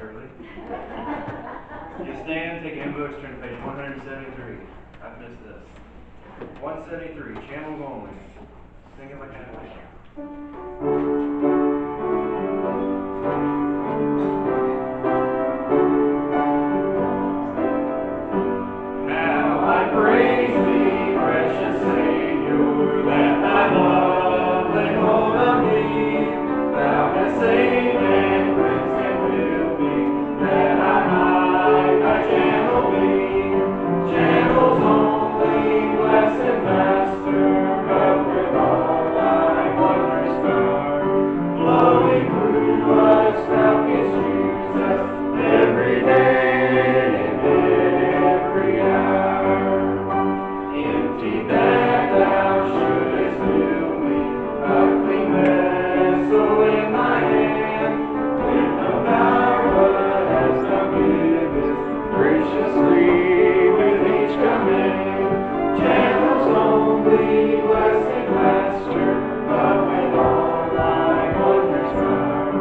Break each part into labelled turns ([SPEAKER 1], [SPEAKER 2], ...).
[SPEAKER 1] early. Just stand, take your books, turn to page 173. I've missed this. 173, channels only. Sing it like that. Now I praise thee, precious Savior, that thy love laid hold on me. Thou hast saved and cleansed and filled me, that I might thy channel be. Channels only, blessed Master, but with all thy wondrous power, flowing through us, thou canst use us every day and every hour. Empty that thou shouldest fill me, a clean vessel in thy hand, with no power but as thou givest, graciously with each command. Channels only, blessed Master, but with all thy wondrous power,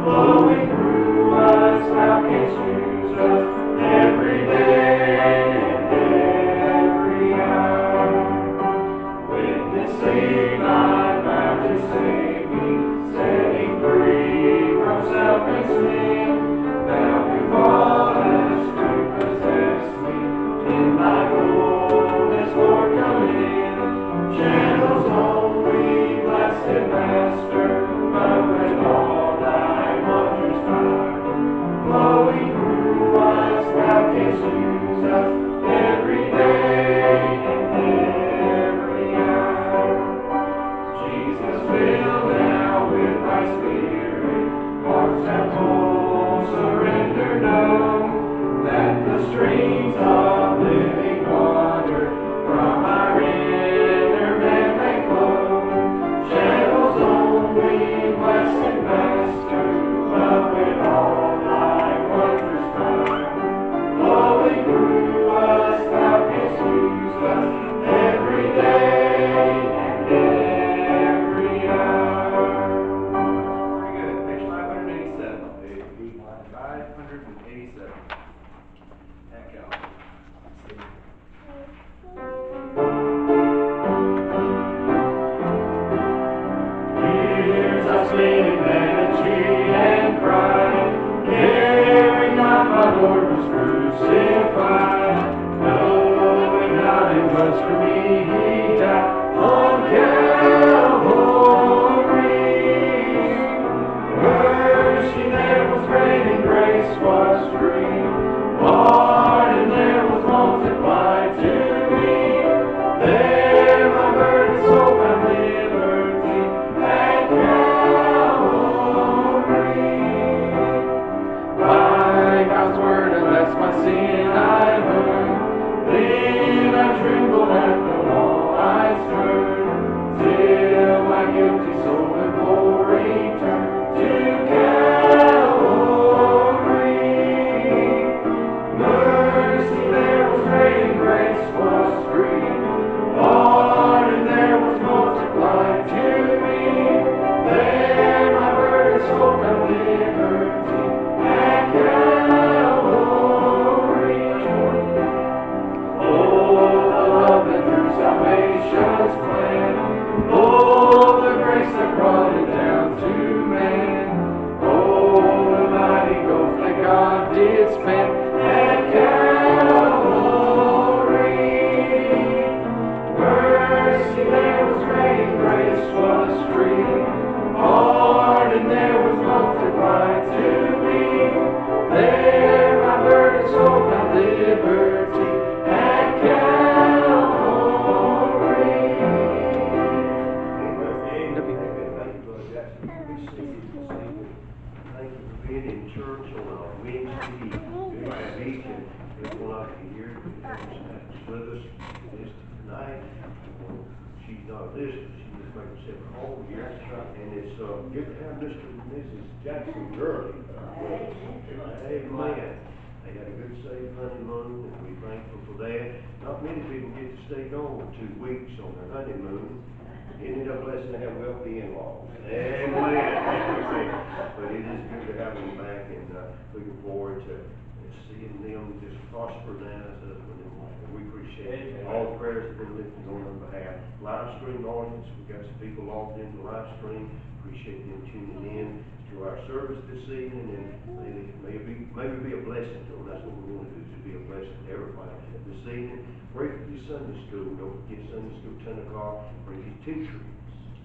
[SPEAKER 1] flowing through us, thou canst use us every day and every hour. Witnessing thy power to save me, setting free from self and sin, thou with all hast to possess me. In thy fullness, Lord, come in. Channels only, blessed Master, but with all thy wondrous power, flowing through us, thou canst use us every day and every hour. Jesus, fill now with thy Spirit, hearts that full surrender know, that the streams of living water from our inner man may flow. Channels only, blessed Master, but with all thy wondrous power, flowing through us, thou canst use us every day and every hour. Very good. Page 587. 587. Heck out. Years I've spent in vanity and pride, caring not my Lord was crucified, knowing not it was for me he died on Calvary. Mercy there was great and grace was free, pardon there was multiplied to me. There my burden soul found liberty at Calvary. By God's word, unless my sin I learned, then I trembled at the law I spurned, till my guilty soul in glory turned to Calvary. Mercy there was great and grace was free, pardon there was multiplied to me. There my burden soul found liberty at Calvary. Oh, the love that through salvation's plan, oh, the grace that brought it down to man, oh, the mighty gulf that God did spend at Calvary. Mercy there was great and grace was free, pardon there was multiplied to me. There my burden soul found liberty at Calvary.
[SPEAKER 2] Thank you for being in church on a Wednesday week, and people like to hear with us tonight. She's not listening, she just makes herself at home here. And it's good to have Mr. and Mrs. Jackson Gurley with us. Amen. They had a good safe honeymoon, and we're thankful for that. Not many people get to stay gone 2 weeks on their honeymoon. Isn't it a blessing to have wealthy in-laws? Amen. Amen. But it is good to have them back, and looking forward to seeing them just prosper now as husband and wife. And we appreciate all the prayers that have been lifted on their behalf. Live stream audience, we've got some people logged into the live stream. Appreciate them tuning in to our service this evening, and maybe be a blessing to them. That's what we want to do, to be a blessing to everybody this evening. Pray for your Sunday school. Don't forget Sunday school 10 o'clock. Pray for your teacher.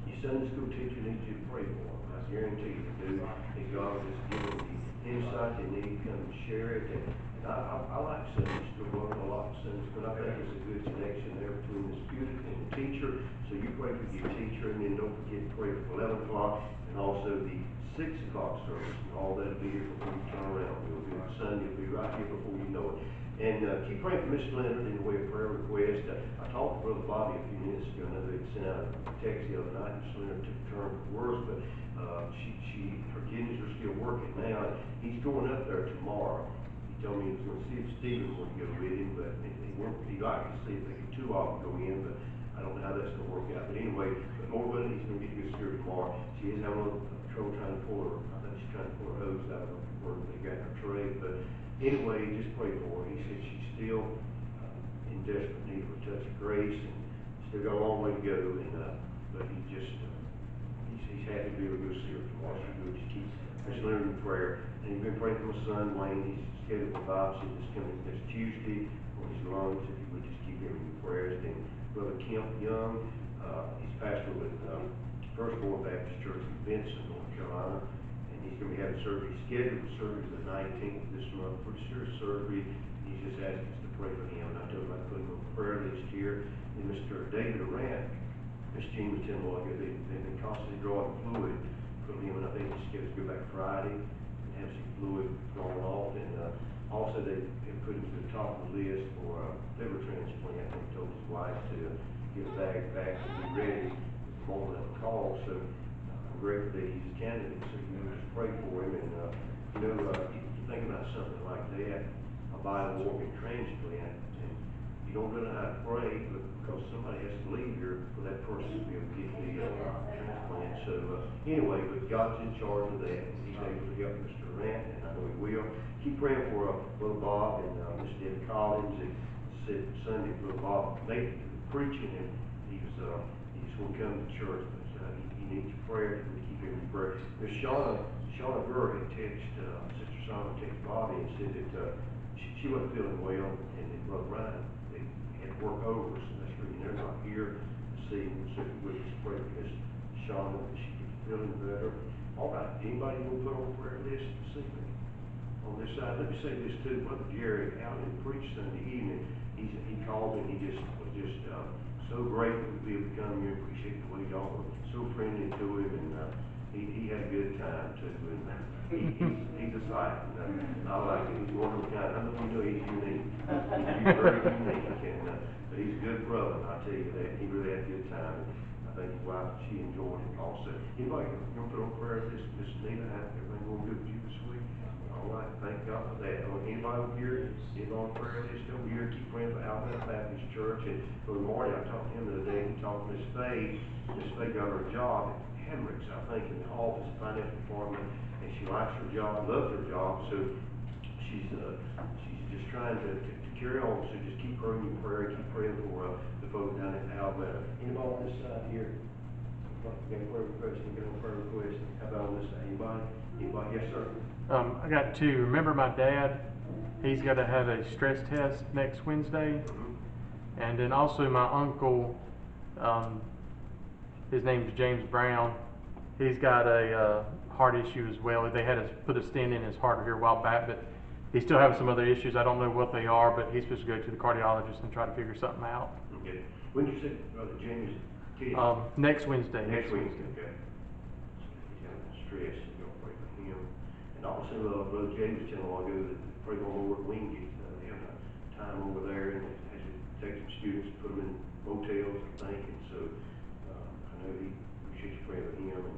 [SPEAKER 2] Your Sunday school teacher needs you to pray for them. I guarantee you do. And God will just give them the insight they need to come and share it. And I like Sunday school. I learn a lot from Sunday school. I think there's a good connection there between the student and the teacher. So you pray for your teacher, and then don't forget to pray for 11 o'clock and also the 6 o'clock service. And all that'll be here before you turn around. We'll do it Sunday. It'll be right here before you know it. And keep praying for Mr. Leonard in the way of prayer request. I talked to Brother Bobby a few minutes ago. I know they sent out a text the other night. Mr. Leonard took a turn for worse, but her kidneys are still working now. He's going up there tomorrow. He told me he was going to see if Stephen would go with him, but he'd like to see if they could two of them go in, but I don't know how that's going to work out. But anyway, Lord willing, he's going to get good spirit tomorrow. She is having a little trouble trying to pull her. I think she's trying to pull her hose out of where they got her tray, but anyway, just pray for her. He said she's still in desperate need of a touch of grace, and still got a long way to go. And but he's happy to be able to go see her tomorrow. So we'll just keep Mr. Leonard in prayer. And he's been praying for my son Wayne. He's scheduled for biopsy this Tuesday on his lungs. If you would just keep him in your prayers. And Brother Kemp Young, he's pastor with Firstborn Baptist Church in Benson, North Carolina. He's going to be having surgery, scheduled for surgery the 19th of this month, pretty serious surgery. He's just asked us to pray for him. And I told him I'd put him on the prayer list here. And Mr. David Arant, Miss Jean was telling me a while ago, they've been constantly drawing fluid from him, and I think he's scheduled to go back Friday and have some fluid drawn off. And also they put him to the top of the list for liver transplant. I think he told his wife to get a bag back and be ready the moment of the call. So I'm grateful that he's a candidate, so you know, just pray for him. And you think about something like that, a vital organ transplant, and you don't really know how to pray, but because somebody has to leave here for that person to be able to get the transplant. So anyway, but God's in charge of that, and he's able to help Mr. Rant, and I know he will. Keep praying for Brother Bob and Miss Debbie Collins. And said Sunday, Brother Bob made it to the preaching, and he just want to come to church, but he needs prayer, and we keep him in prayer. Miss Shauna Burr had texted Sister Shauna texted Bobby and said that she wasn't feeling well, and that Brother Ryan had to work over, so that's the reason they're not here this evening. So we just pray for Miss Shauna that she gets feeling better. All right, anybody want to put on a prayer list this evening? On this side, let me say this too. Brother Jerry out and preached Sunday evening. He called and he was so grateful to be able to come here. Appreciate the way y'all were so friendly to him, and he had a good time too. And he's a sight. I like it. He's one of a kind. I know you know he's unique. He's very unique, and but he's a good brother. I tell you that. He really had a good time. I think his wife, she enjoyed it also. Anybody going to put on prayer list? Miss Nina, everything going good with you this week? All right, thank God for that. Anybody over here is on prayer list over here? Keep praying for Alabama Baptist Church. And Brother Marty, I talked to him the other day. He talked to Miss Faye. Miss Faye got her job at Hemrick's, I think, in the office, finance department, and she likes her job, loves her job. So she's just trying to carry on. So just keep praying your prayer. Keep praying for the folks down in Alabama. Anybody on this side here? Got a prayer request? You got a prayer request? How about on this side? Anybody? Anybody? Yes, sir.
[SPEAKER 3] I got two. Remember my dad? He's got to have a stress test next Wednesday. And then also my uncle, his name is James Brown. He's got a heart issue as well. They had to put a stent in his heart here a while back, but he's still having some other issues. I don't know what they are, but he's supposed to go to the cardiologist and try to figure something out.
[SPEAKER 2] Okay. When did you say Brother James?
[SPEAKER 3] Next Wednesday.
[SPEAKER 2] Next Wednesday. Okay. He's having stress. You're gonna pray for him. And also, Brother James was telling a while ago that pray for Lord Wingate. They have a time over there, and has to take some students, put them in motels, I think. And so I know he appreciates you praying for him, and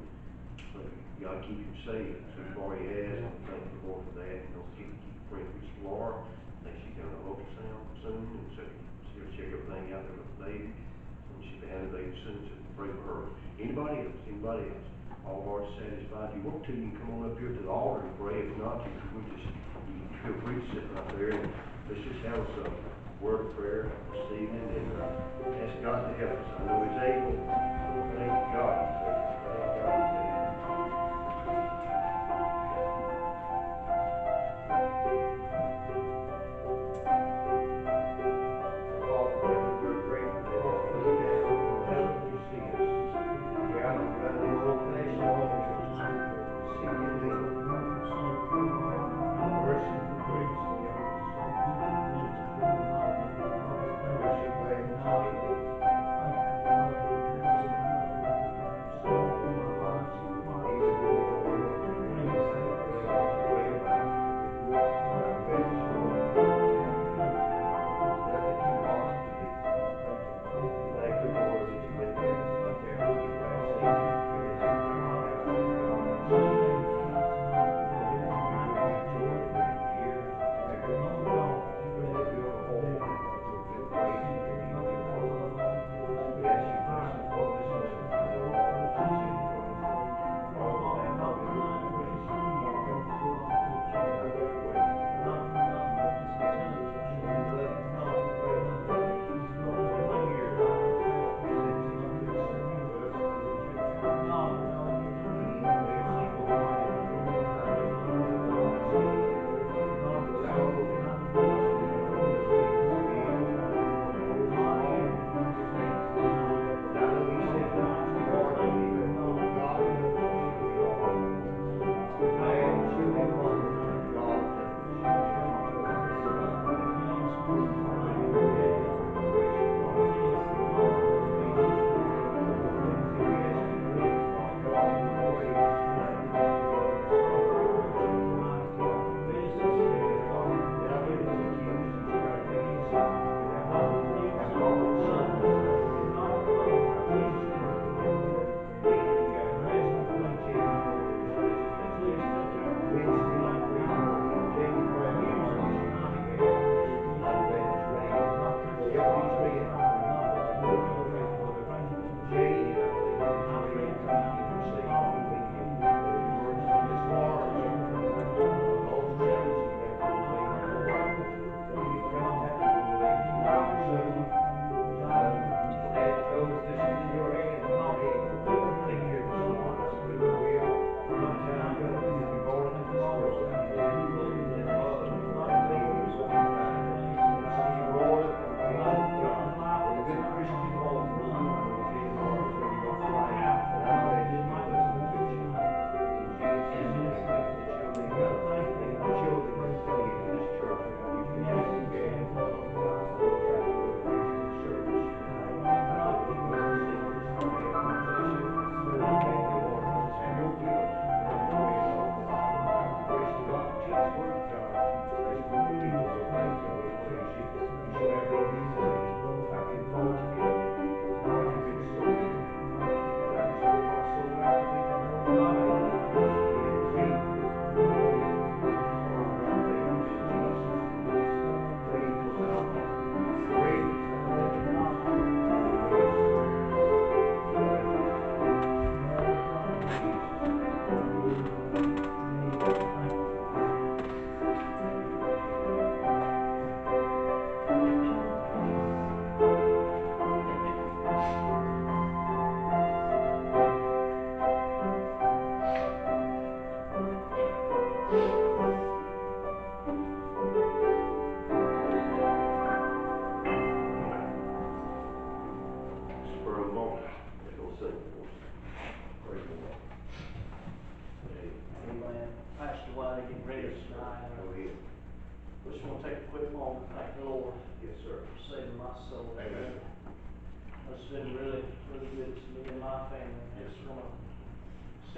[SPEAKER 2] God keep him safe. So far he has. And thank the Lord for that. And keep praying for his Laura. I think she's going to ultrasound soon, and so she'll check everything out there with the baby. And she'll be having a baby soon. So pray for her. Anybody else, anybody else? All hearts satisfied. If you want to, you can come on up here to the altar and pray. If not, you feel free to sit right there and let's just have some word of prayer this evening and ask God to help us. I know He's able. So thank God. Thank God He's able.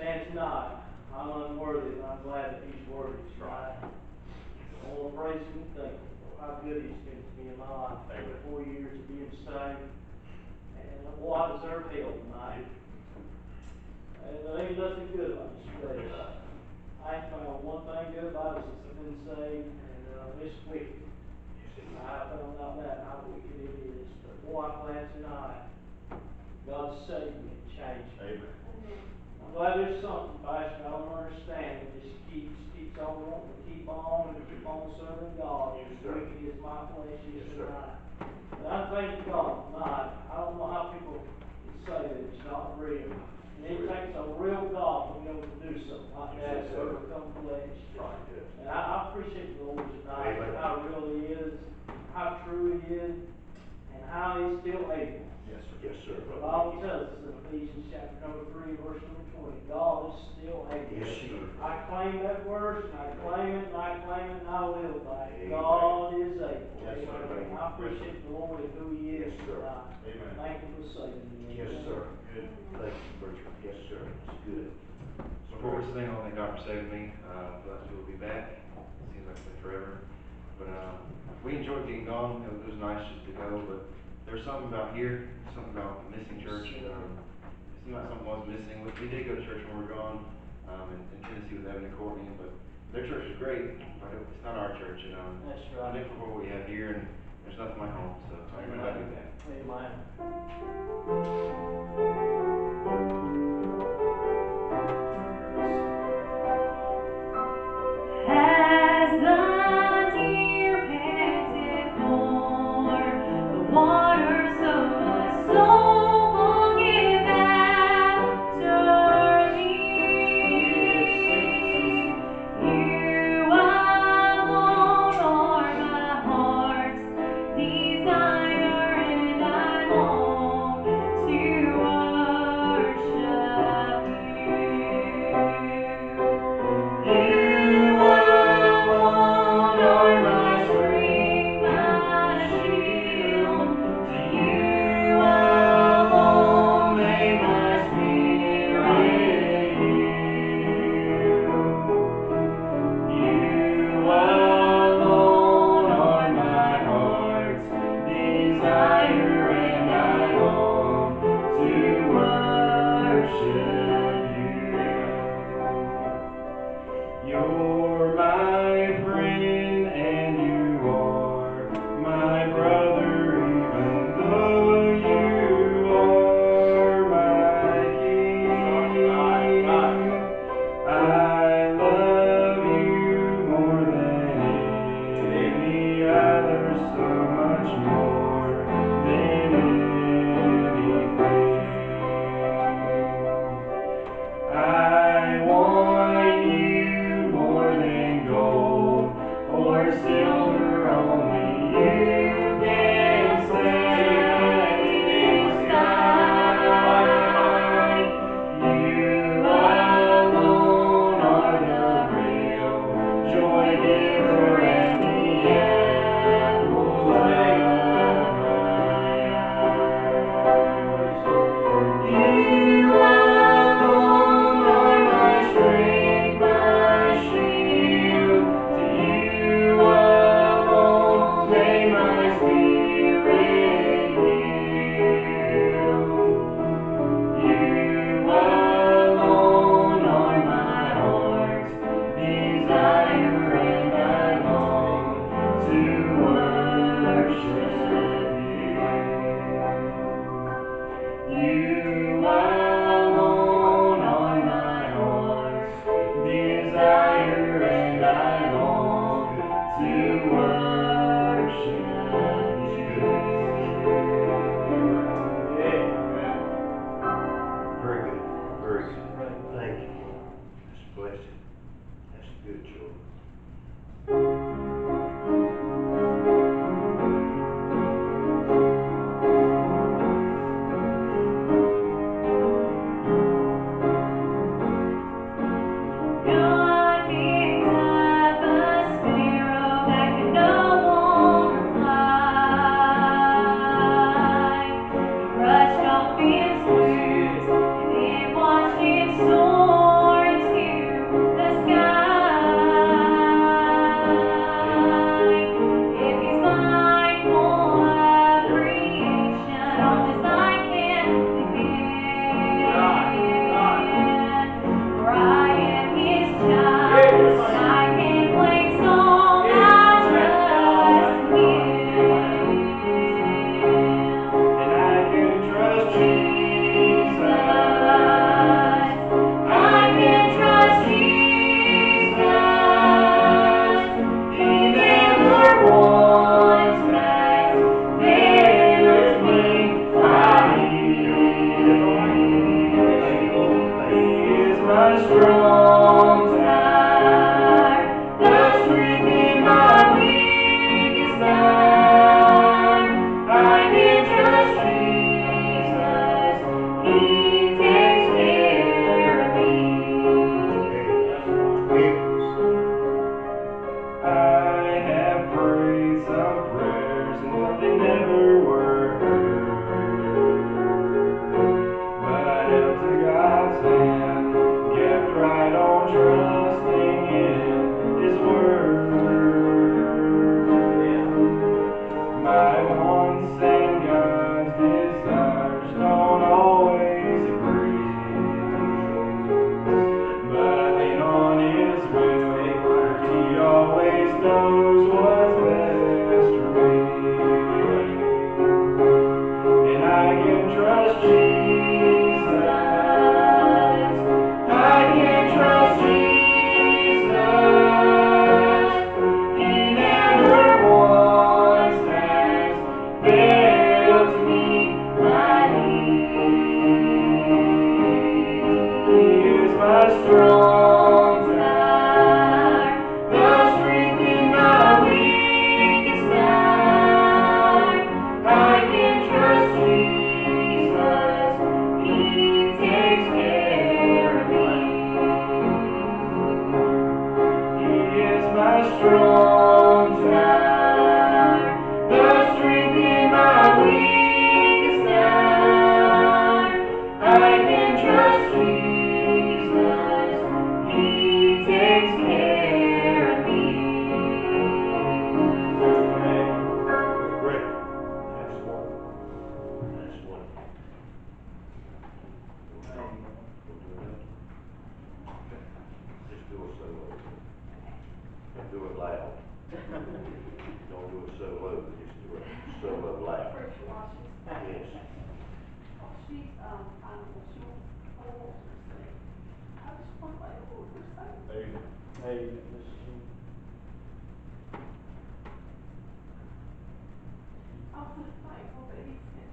[SPEAKER 4] Stand tonight. I'm unworthy, and I'm glad that He's worthy tonight. I want to praise Him and thank Him for how good He's been to me in my life. 4 years of being saved. And boy, I deserve hell tonight. And there ain't nothing good about this place. I ain't found one thing good about it since I've been saved, and it's wicked. I found out that how wicked it is. But boy, I'm glad tonight God saved me and changed me.
[SPEAKER 2] Amen.
[SPEAKER 4] I'm glad there's something, Pastor, I don't understand, that just keeps on wanting to keep on and keep on serving God.
[SPEAKER 2] Yes,
[SPEAKER 4] As
[SPEAKER 2] sir.
[SPEAKER 4] wicked as my flesh is
[SPEAKER 2] Yes, sir.
[SPEAKER 4] tonight. But I thank God tonight. I don't know how people can say that it's not real. And it takes a real God to be able to do something like that,
[SPEAKER 2] Yes,
[SPEAKER 4] to
[SPEAKER 2] sir.
[SPEAKER 4] overcome flesh.
[SPEAKER 2] Right, yes.
[SPEAKER 4] And I appreciate the Lord tonight,
[SPEAKER 2] Amen.
[SPEAKER 4] how real He is, how true He is, and how He's still able.
[SPEAKER 2] Yes, sir. Yes, sir.
[SPEAKER 4] The Bible tells us in Ephesians chapter number 3, verse number 20, God is still able.
[SPEAKER 2] Yes, sir.
[SPEAKER 4] I claim that verse, and I claim it, and I claim it, and I live by it.
[SPEAKER 2] Amen.
[SPEAKER 4] God is able.
[SPEAKER 2] Yes, sir.
[SPEAKER 4] Amen. I appreciate the Lord and who He is
[SPEAKER 2] Yes, sir.
[SPEAKER 4] tonight.
[SPEAKER 2] Amen.
[SPEAKER 4] Thank you for saving me.
[SPEAKER 2] Yes,
[SPEAKER 4] Amen.
[SPEAKER 2] sir. Good. Thank you, preacher. Yes, sir. It's good.
[SPEAKER 5] Before we sing, I want to thank God for saving me. Glad to be back. Seems like it's been forever. But we enjoyed being gone. It was nice just to go. But there's something about here, something about missing church. It seemed like something was missing. We did go to church when we were gone in Tennessee with Evan and Courtney. But their church is great, but it's not our church. And
[SPEAKER 4] That's
[SPEAKER 5] I'm
[SPEAKER 4] right.
[SPEAKER 5] thankful for what we have here. And there's nothing like home. So I'm glad to be back.
[SPEAKER 4] Amen.
[SPEAKER 6] As the deer panteth for the waters, so my soul longeth after thee. You alone are my heart's desire, and I long to worship you. You alone are my strength, my shield. To you alone may my spirit yield. You alone are my heart's desire, and I long to worship you. You're my friend and you are my brother, even though you are my king. I love you more than any other, so much more than anything. I want you more than gold or silver, only you can satisfy. You alone are the real joy giver and the apple of my eye. You alone are my strength, my shield. To you alone may my spirit yield. You alone are my heart's desire, and I long to worship you. You alone are my heart's desire, and I long to worship
[SPEAKER 2] Amen. Very good. Very good. Thank you. That's a blessing. That's good, children.
[SPEAKER 6] God picked up a sparrow that could no longer fly. He brushed off its wings and watched it soar into the sky. strong tower, the strength in my weakest hour. I can trust Jesus, He takes care of me.
[SPEAKER 2] Great. That's wonderful. That's wonderful. We'll do that. Okay. Just do a solo. And do it loud. Don't do it so low, just do it solo loud. Yes.
[SPEAKER 7] She's kind of a short, old, I just want to play a little for sale.
[SPEAKER 2] There you go.
[SPEAKER 4] Hey, this is you.
[SPEAKER 7] I'm just thankful that he sent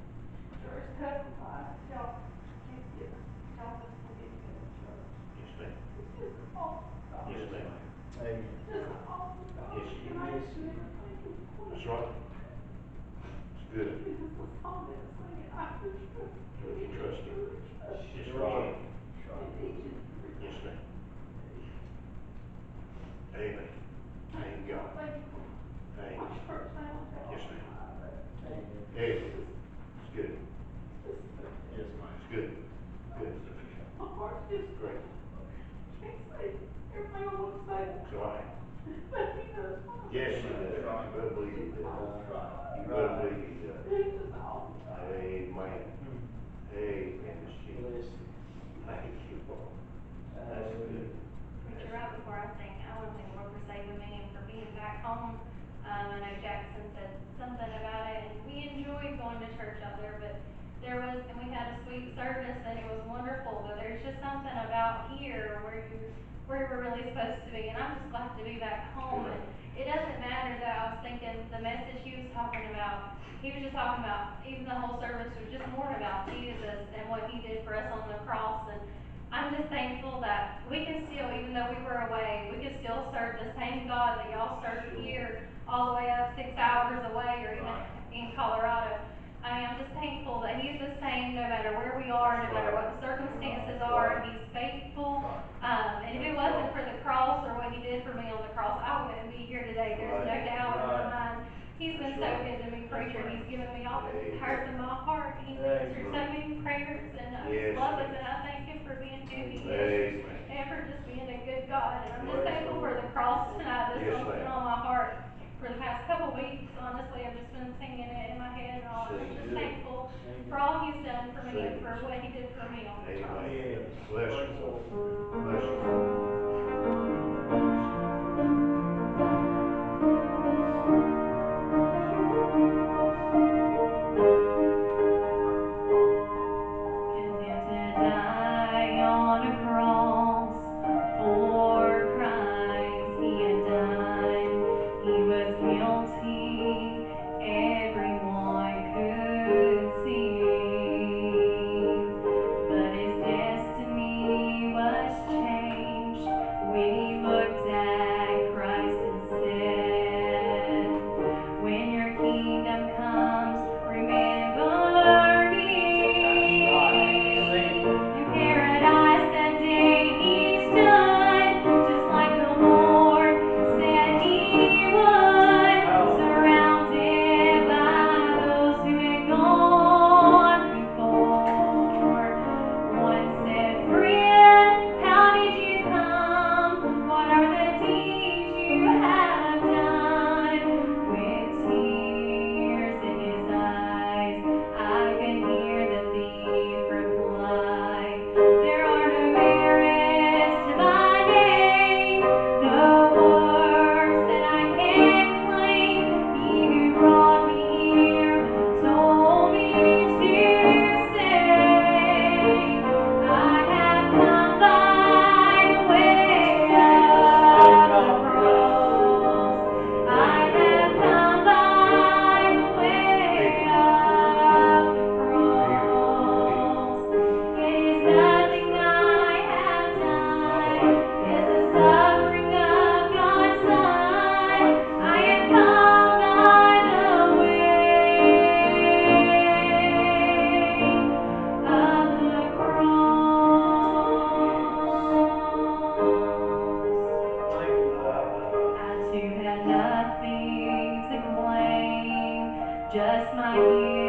[SPEAKER 7] church sacrifice. Y'all can't get, y'all just forget to go to church.
[SPEAKER 2] Yes, ma'am.
[SPEAKER 7] It's just an awesome God.
[SPEAKER 2] Yes, ma'am.
[SPEAKER 4] Hey,
[SPEAKER 7] Just an awesome God.
[SPEAKER 2] Yes, you
[SPEAKER 7] And I
[SPEAKER 4] Yes,
[SPEAKER 7] just
[SPEAKER 4] you
[SPEAKER 7] never thank him for
[SPEAKER 2] That's
[SPEAKER 7] it.
[SPEAKER 2] right. It's good.
[SPEAKER 7] Because the song that was singing, I just trust him.
[SPEAKER 2] We can trust him.
[SPEAKER 7] Trust him.
[SPEAKER 2] Yes,
[SPEAKER 4] you're
[SPEAKER 2] we
[SPEAKER 4] right.
[SPEAKER 2] can.
[SPEAKER 7] And he just.
[SPEAKER 2] Yes, ma'am. Amen. Thank God.
[SPEAKER 7] Thank you for
[SPEAKER 2] Thank
[SPEAKER 7] my
[SPEAKER 2] you.
[SPEAKER 7] church now.
[SPEAKER 2] Yes, ma'am.
[SPEAKER 4] Hey,
[SPEAKER 2] Amen. It's good.
[SPEAKER 4] yes, ma'am.
[SPEAKER 2] It's good. Good.
[SPEAKER 7] My heart just
[SPEAKER 2] Great.
[SPEAKER 7] can't say everything I want to say.
[SPEAKER 2] It's all right.
[SPEAKER 7] But he does.
[SPEAKER 2] Yes, you do. You better believe you do. You better believe you do.
[SPEAKER 7] He's just awesome.
[SPEAKER 2] Amen. Amen. Miss Jean.
[SPEAKER 4] Bless you.
[SPEAKER 2] Thank you, Lord. That's good.
[SPEAKER 6] Preacher, right before I sing, I want to thank the Lord for saving me and for being back home. I know Jackson said something about it, and we enjoyed going to church out there, but and we had a sweet service, and it was wonderful, but there's just something about here where we're really supposed to be, and I'm just glad to be back home. And it doesn't matter that I was thinking the message he was talking about, he was just talking about, even the whole service was just more about Jesus and what he did for us on the cross. And I'm just thankful that we can still, even though we were away, we can still serve the same God that y'all serve here, all the way up 6 hours away, or even in Colorado. I mean, I'm just thankful that He's the same no matter where we are, no matter what the circumstances are. He's faithful. And if it wasn't for the cross or what He did for me on the cross, I wouldn't be here today. There's no doubt in my mind. He's been so good to me, preacher. He's given me all the desires of my heart. He's answered so many prayers, and I just love Him, and I thank Him for being who He is, and for just being a good God. And I'm just thankful for the cross tonight. This song's been on my heart for the past couple weeks. Honestly, I've just been singing it in my head and all. And I'm just thankful for all He's done for me and for what He did for me on the cross.
[SPEAKER 2] Amen.
[SPEAKER 4] Yes.
[SPEAKER 2] Bless
[SPEAKER 4] Praise
[SPEAKER 2] you,
[SPEAKER 4] the
[SPEAKER 2] Lord.
[SPEAKER 4] Lord.
[SPEAKER 2] Bless you, Lord.
[SPEAKER 6] Condemned to die on a cross for crimes He had done. He was guilty, everyone could see. But His destiny was
[SPEAKER 8] who had nothing to complain, just my